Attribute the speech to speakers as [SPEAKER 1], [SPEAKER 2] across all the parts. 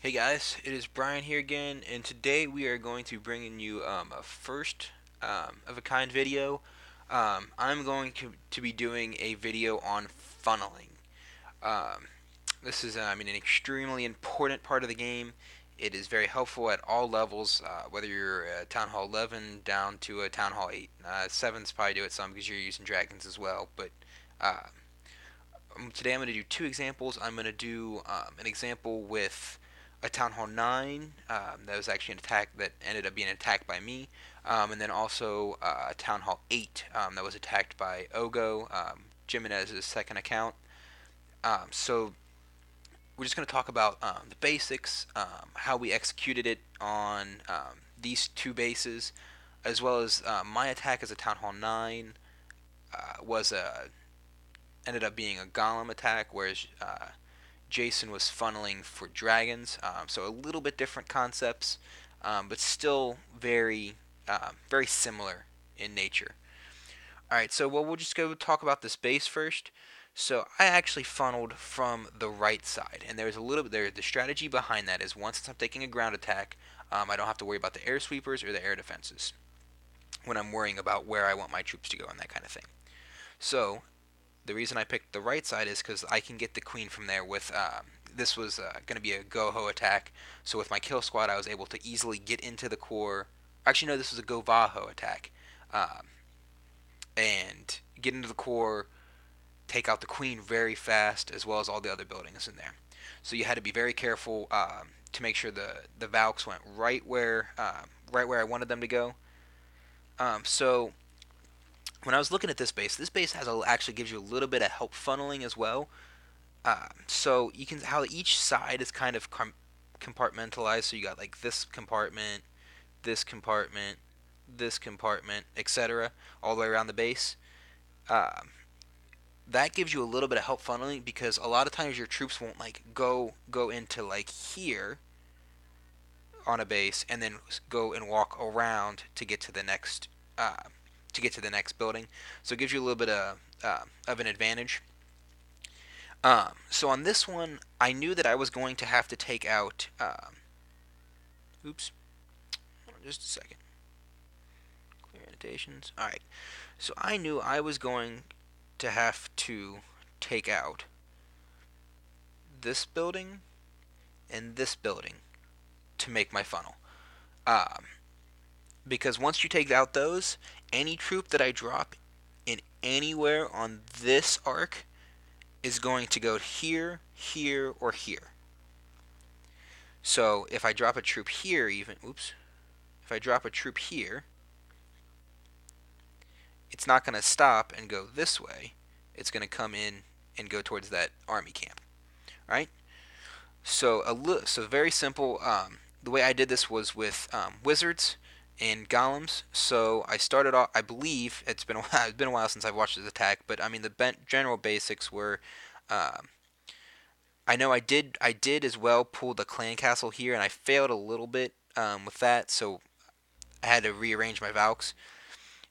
[SPEAKER 1] Hey guys, it is Brian here again, and today we are going to bring in you a first of a kind video. I'm going to be doing a video on funneling. Um, this is, an extremely important part of the game. It is very helpful at all levels, whether you're a Town Hall 11 down to a Town Hall 8. 7's probably do it some because you're using dragons as well, but uh, today I'm going to do two examples. I'm going to do an example with a Town Hall 9 that was actually an attack that ended up being attacked by me, and then also a Town Hall 8 that was attacked by Ogo, Jimenez's second account. So we're just going to talk about the basics, how we executed it on these two bases, as well as my attack as a Town Hall 9 was a ended up being a golem attack, whereas Jason was funneling for dragons. So a little bit different concepts, but still very similar in nature. All right, so we'll just go talk about this base first. So I actually funneled from the right side, and there's a little bit there. The strategy behind that is once I'm taking a ground attack, I don't have to worry about the air sweepers or the air defenses when I'm worrying about where I want my troops to go and that kind of thing. So the reason I picked the right side is because I can get the queen from there with this was going to be a go-ho attack. So with my kill squad, I was able to easily get into the core. Actually, no, this was a go-va-ho attack. Um, and get into the core, take out the queen very fast, as well as all the other buildings in there. So you had to be very careful to make sure the Valks went right where I wanted them to go. So when I was looking at this base actually gives you a little bit of help funneling as well. So you can how each side is kind of compartmentalized. So you got like this compartment, this compartment, this compartment, etc., all the way around the base. Um, that gives you a little bit of help funneling because a lot of times your troops won't like go into like here on a base and then go and walk around uh, to get to the next building. So it gives you a little bit of an advantage. So on this one, I knew that I was going to have to take out. Oops, hold on just a second. Clear annotations. All right. So I knew I was going to have to take out this building and this building to make my funnel. Um, because once you take out those, any troop that I drop in anywhere on this arc is going to go here, here, or here. So if I drop a troop here, if I drop a troop here, it's not going to stop and go this way. It's going to come in and go towards that army camp, right? So very simple. The way I did this was with wizards and golems. So I started off. I believe it's been a while, it's been a while since I've watched this attack, but I mean the general basics were. Um, I know I did as well pull the clan castle here, and I failed a little bit with that. So I had to rearrange my Valks.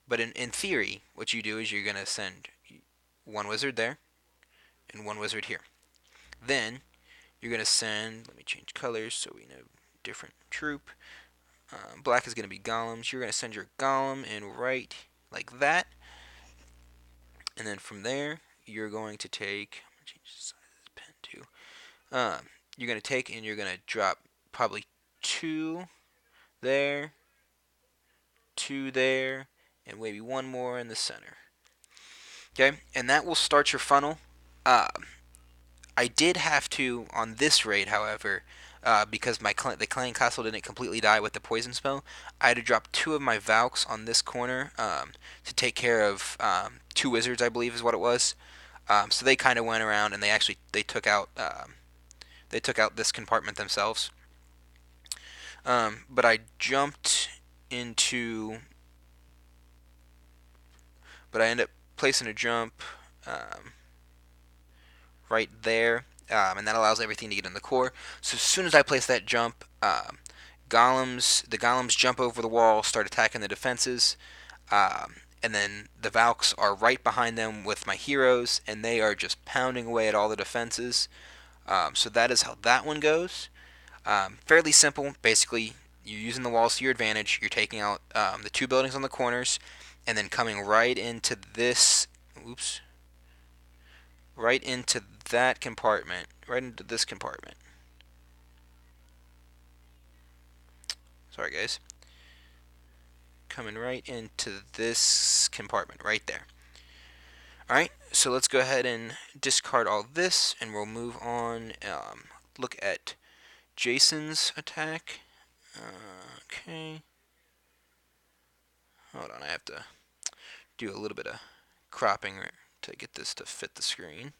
[SPEAKER 1] But in theory, what you do is you're gonna send one wizard there and one wizard here. Then you're gonna send. Let me change colors so we know different troop. Black is gonna be golems. You're gonna send your golem in right like that, and then from there you're going to take. I'm gonna change the size of the pen too. You're gonna take and you're gonna drop probably two there, two there, and maybe one more in the center. Okay, and that will start your funnel. Uh, I did have to on this raid, however, because the clan castle didn't completely die with the poison spell. I had to drop two of my Valks on this corner to take care of two wizards, I believe is what it was. So they kind of went around and they they took out this compartment themselves. But I jumped into, but I ended up placing a jump um, right there, and that allows everything to get in the core. So as soon as I place that jump, the golems jump over the wall, start attacking the defenses, and then the Valks are right behind them with my heroes, and they are just pounding away at all the defenses. So that is how that one goes. Fairly simple. Basically, you're using the walls to your advantage. You're taking out the two buildings on the corners, and then coming right into this. Oops. Right into that compartment. Right into this compartment. Sorry, guys. Coming right into this compartment right there. Alright, so let's go ahead and discard all this, and we'll move on. Look at Jason's attack. Okay. Hold on, I have to do a little bit of cropping to get this to fit the screen.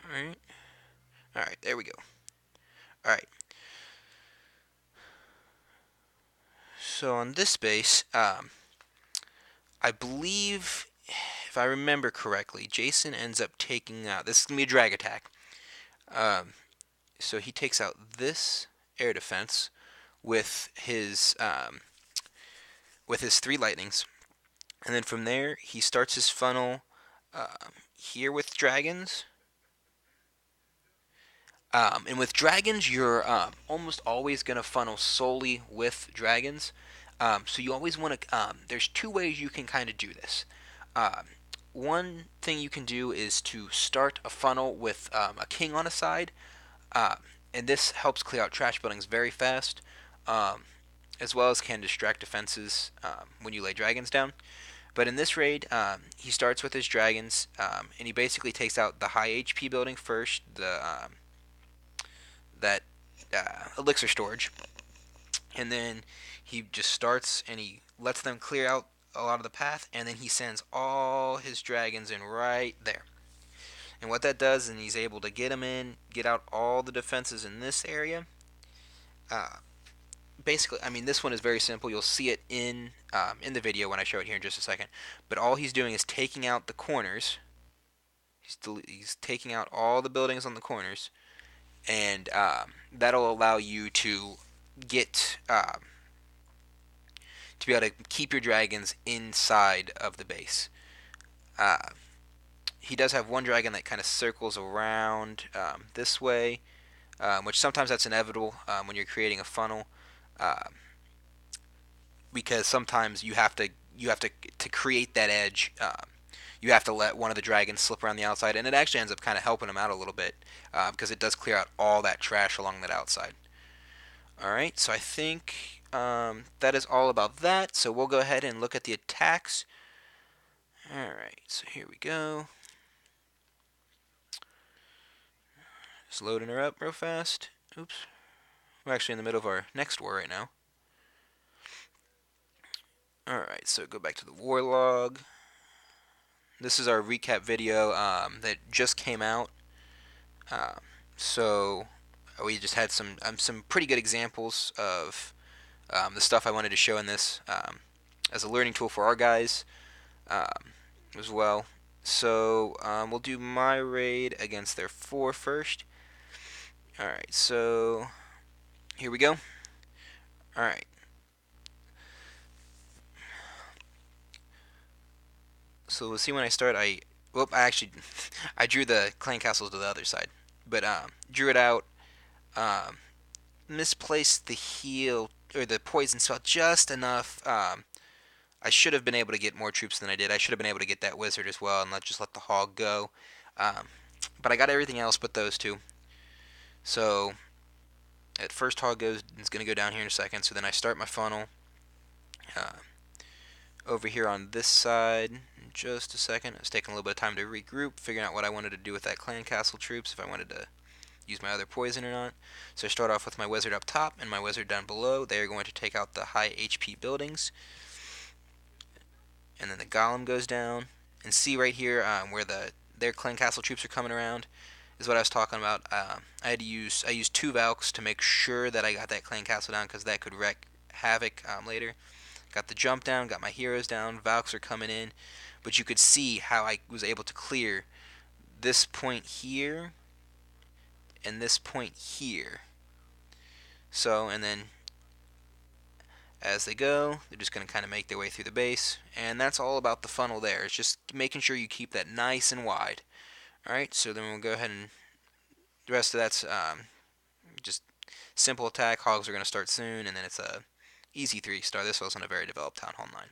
[SPEAKER 1] Alright. Alright, there we go. Alright. So on this base, I believe, if I remember correctly, Jason ends up taking out. This is going to be a drag attack. So he takes out this air defense with his three lightnings, and then from there he starts his funnel here with dragons. And with dragons, you're almost always going to funnel solely with dragons. So you always want to. There's two ways you can kind of do this. Um, One thing you can do is to start a funnel with a king on a side, uh, and this helps clear out trash buildings very fast, as well as can distract defenses when you lay dragons down. But in this raid, he starts with his dragons, and he basically takes out the high HP building first, that elixir storage, and then he just starts and he lets them clear out a lot of the path, and then he sends all his dragons in right there. And what that does, and he's able to get them in, get out all the defenses in this area. Uh, Basically, I mean, this one is very simple. You'll see it in the video when I show it here in just a second. But all he's doing is taking out the corners. He's taking out all the buildings on the corners, and that'll allow you to get to be able to keep your dragons inside of the base. Uh, he does have one dragon that kind of circles around this way, which sometimes that's inevitable when you're creating a funnel, uh, because sometimes you have to create that edge. You have to let one of the dragons slip around the outside, and it actually ends up kind of helping him out a little bit because it does clear out all that trash along that outside. Alright, so I think that is all about that. So we'll go ahead and look at the attacks. Alright, so here we go. Just loading her up real fast. Oops. We're actually in the middle of our next war right now. Alright, so go back to the war log. This is our recap video that just came out. Uh, so we just had some pretty good examples of the stuff I wanted to show in this as a learning tool for our guys as well. So we'll do my raid against their 4 first. Alright, so here we go. Alright. So we'll see when I start. I actually I drew the clan castles to the other side, but drew it out. Um, Misplaced the heal or the poison spell just enough. I should have been able to get more troops than I did. I should have been able to get that wizard as well and just let the hog go. But I got everything else but those two. So at first hog goes is going to go down here in a second. So then I start my funnel uh, over here on this side in just a second. I was taking a little bit of time to regroup, figuring out what I wanted to do with that clan castle troops, if I wanted to use my other poison or not. So I start off with my wizard up top and my wizard down below. They are going to take out the high HP buildings. And then the golem goes down. And see right here where their clan castle troops are coming around is what I was talking about. I used 2 Valks to make sure that I got that clan castle down because that could wreak havoc later. Got the jump down, got my heroes down, Valks are coming in. But you could see how I was able to clear this point here and this point here. So, and then as they go, they're just going to kind of make their way through the base. And that's all about the funnel there. It's just making sure you keep that nice and wide. Alright, so then we'll go ahead and the rest of that's just simple attack. Hogs are going to start soon, and then it's a easy 3-star. This wasn't a very developed Town Hall 9.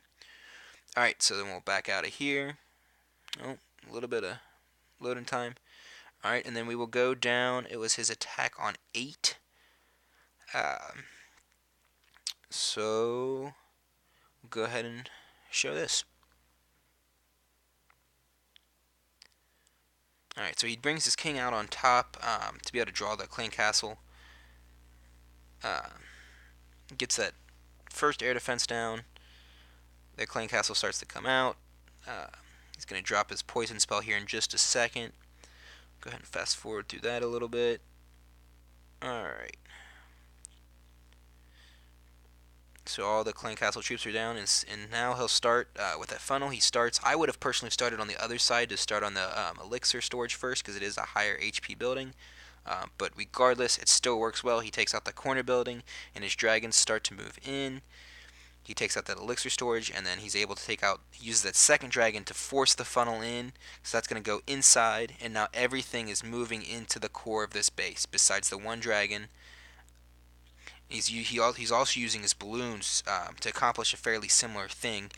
[SPEAKER 1] Alright, so then we'll back out of here. Oh, a little bit of loading time. Alright, and then we will go down. It was his attack on 8. Um, so, we'll go ahead and show this. Alright, so he brings his king out on top to be able to draw the clan castle. Gets that first air defense down. The clan castle starts to come out. He's going to drop his poison spell here in just a second. Go ahead and fast forward through that a little bit. Alright. So all the clan castle troops are down, and now he'll start with that funnel. He starts. I would have personally started on the other side to start on the elixir storage first because it is a higher HP building. But regardless, it still works well. He takes out the corner building, and his dragons start to move in. He takes out that elixir storage, and then he's able to take out. He uses that second dragon to force the funnel in, so that's going to go inside, and now everything is moving into the core of this base. Besides the one dragon, he's also using his balloons to accomplish a fairly similar thing.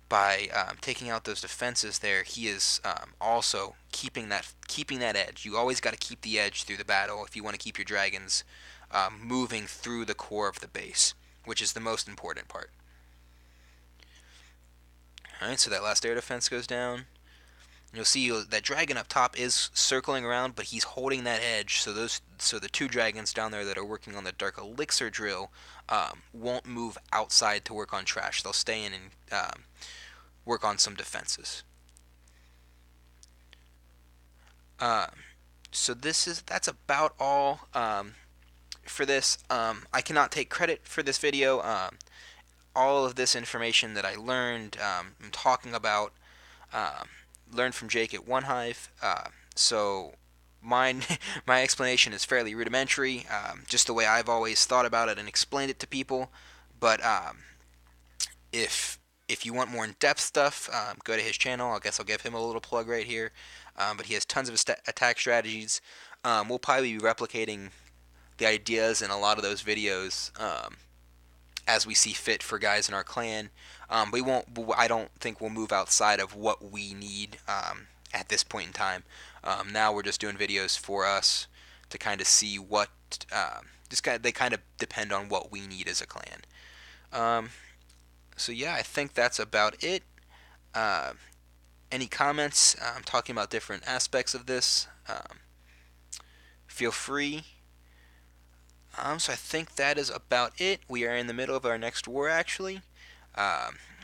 [SPEAKER 1] By taking out those defenses there, he is also keeping that edge. You always got to keep the edge through the battle if you want to keep your dragons moving through the core of the base, which is the most important part. Alright, so that last air defense goes down. You'll see that dragon up top is circling around, but he's holding that edge. So the 2 dragons down there that are working on the dark elixir drill won't move outside to work on trash. They'll stay in and work on some defenses. So that's about all for this. I cannot take credit for this video. All of this information that I learned, I'm talking about, learned from Jake at One Hive. So mine, my explanation is fairly rudimentary, just the way I've always thought about it and explained it to people. But if you want more in-depth stuff, go to his channel. I guess I'll give him a little plug right here. But he has tons of attack strategies. We'll probably be replicating the ideas in a lot of those videos as we see fit for guys in our clan. We won't. I don't think we'll move outside of what we need at this point in time. Now we're just doing videos for us to kind of see what. They kind of depend on what we need as a clan. So yeah, I think that's about it. Any comments? I'm talking about different aspects of this. Feel free. So I think that is about it. We are in the middle of our next war, actually.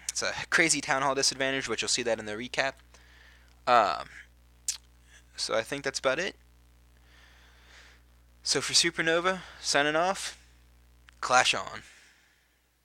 [SPEAKER 1] It's a crazy town hall disadvantage, which you'll see that in the recap. So I think that's about it. So for Supernova, signing off. Clash on.